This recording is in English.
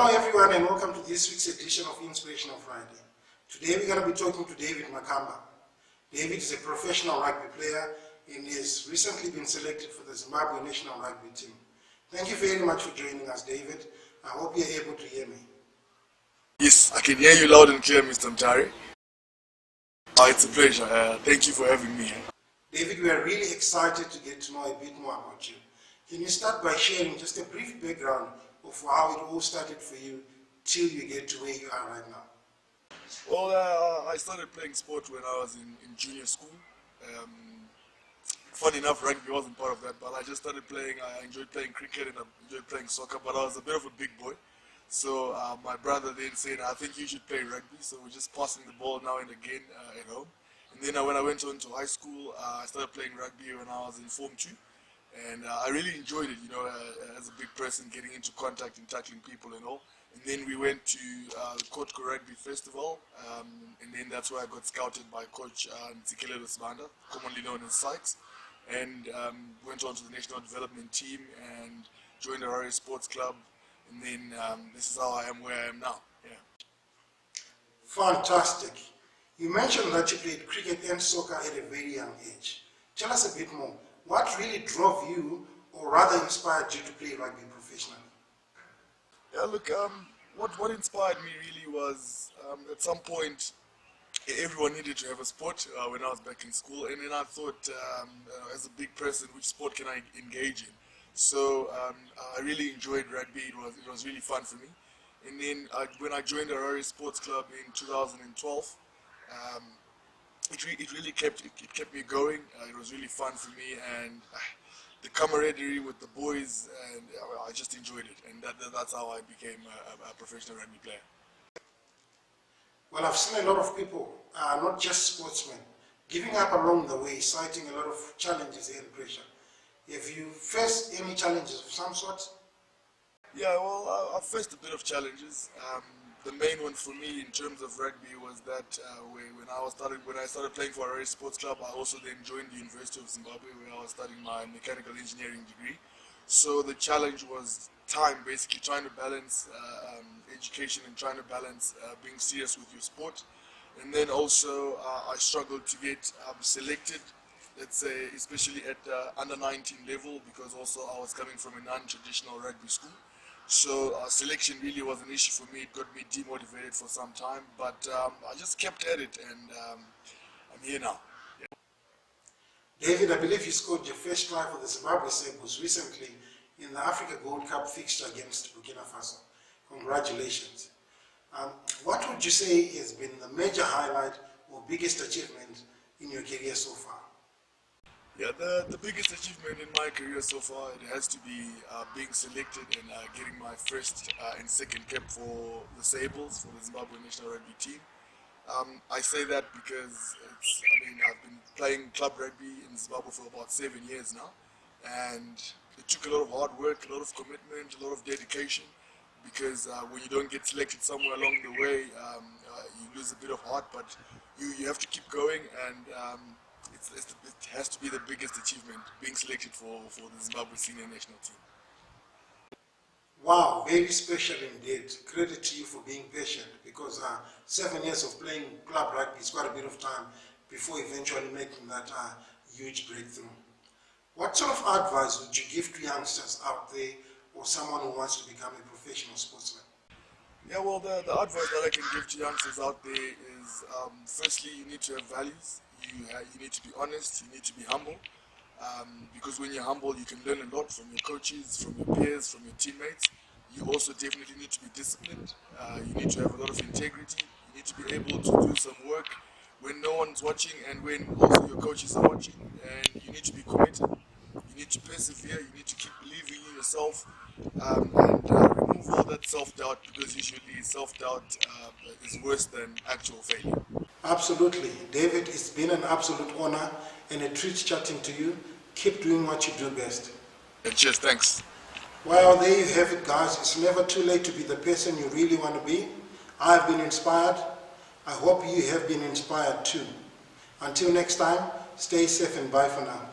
Hello everyone and welcome to this week's edition of Inspirational Friday. Today we're going to be talking to David Makamba. David is a professional rugby player and has recently been selected for the Zimbabwe national rugby team. Thank you very much for joining us, David. I hope you're able to hear me. Yes, I can hear you loud and clear, Mr. Mtari. It's a pleasure. Thank you for having me. David, we are really excited to get to know a bit more about you. Can you start by sharing just a brief background of how it all started for you till you get to where you are right now? Well, I started playing sport when I was in junior school. Funny enough, rugby wasn't part of that, but I just started playing. I enjoyed playing cricket and I enjoyed playing soccer, but I was a bit of a big boy. So my brother then said, I think you should play rugby. So we're just passing the ball now and again at home. And then when I went on to high school, I started playing rugby when I was in Form 2. And I really enjoyed it, as a big person, getting into contact and tackling people and all. And then we went to the Kotko Rugby Festival, and then that's where I got scouted by Coach Ntsikelelo Sibanda, commonly known as Sykes, and went on to the national development team and joined the Harare Sports Club, and then this is how I am where I am now. Yeah. Fantastic. You mentioned that you played cricket and soccer at a very young age. Tell us a bit more. What really drove you, or rather inspired you to play rugby professionally? Yeah, look, what inspired me really was at some point everyone needed to have a sport when I was back in school, and then I thought, as a big person, which sport can I engage in? So I really enjoyed rugby. It was really fun for me. And then when I joined the Harare Sports Club in 2012. It really kept me going. It was really fun for me, and the camaraderie with the boys, and I just enjoyed it, and that's how I became a professional rugby player. Well, I've seen a lot of people, not just sportsmen, giving up along the way, citing a lot of challenges and pressure. Have you faced any challenges of some sort? Yeah, well, I faced a bit of challenges. The main one for me in terms of rugby was that when I started playing for Harare Sports Club, I also then joined the University of Zimbabwe, where I was studying my mechanical engineering degree. So the challenge was time, basically trying to balance education and trying to balance being serious with your sport. And then also I struggled to get selected, let's say, especially at under 19 level, because also I was coming from a non-traditional rugby school. So selection really was an issue for me. It got me demotivated for some time, but I just kept at it, and I'm here now. Yeah. David, I believe you scored your first try for the Zimbabwe Sabres recently in the Africa Gold Cup fixture against Burkina Faso. Congratulations. What would you say has been the major highlight or biggest achievement in your career so far? Yeah, the biggest achievement in my career so far, it has to be being selected and getting my first and second cap for the Sables, for the Zimbabwe national rugby team. I say that because I've been playing club rugby in Zimbabwe for about 7 years now, and it took a lot of hard work, a lot of commitment, a lot of dedication, because when you don't get selected somewhere along the way, you lose a bit of heart, but you have to keep going, and it has to be the biggest achievement, being selected for the Zimbabwe senior national team. Wow, very special indeed. Credit to you for being patient, because 7 years of playing club rugby is quite a bit of time before eventually making that huge breakthrough. What sort of advice would you give to youngsters out there, or someone who wants to become a professional sportsman? Yeah, well, the advice that I can give to youngsters out there is, firstly, you need to have values. You need to be honest, you need to be humble, because when you're humble, you can learn a lot from your coaches, from your peers, from your teammates. You also definitely need to be disciplined. You need to have a lot of integrity. You need to be able to do some work when no one's watching and when also your coaches are watching. And you need to be committed. You need to persevere. You need to keep believing in yourself, and remove all that self-doubt, because usually self-doubt is worse than actual failure. Absolutely. David, it's been an absolute honor and a treat chatting to you. Keep doing what you do best. Cheers, thanks. Well, there you have it, guys. It's never too late to be the person you really want to be. I've been inspired. I hope you have been inspired too. Until next time, stay safe and bye for now.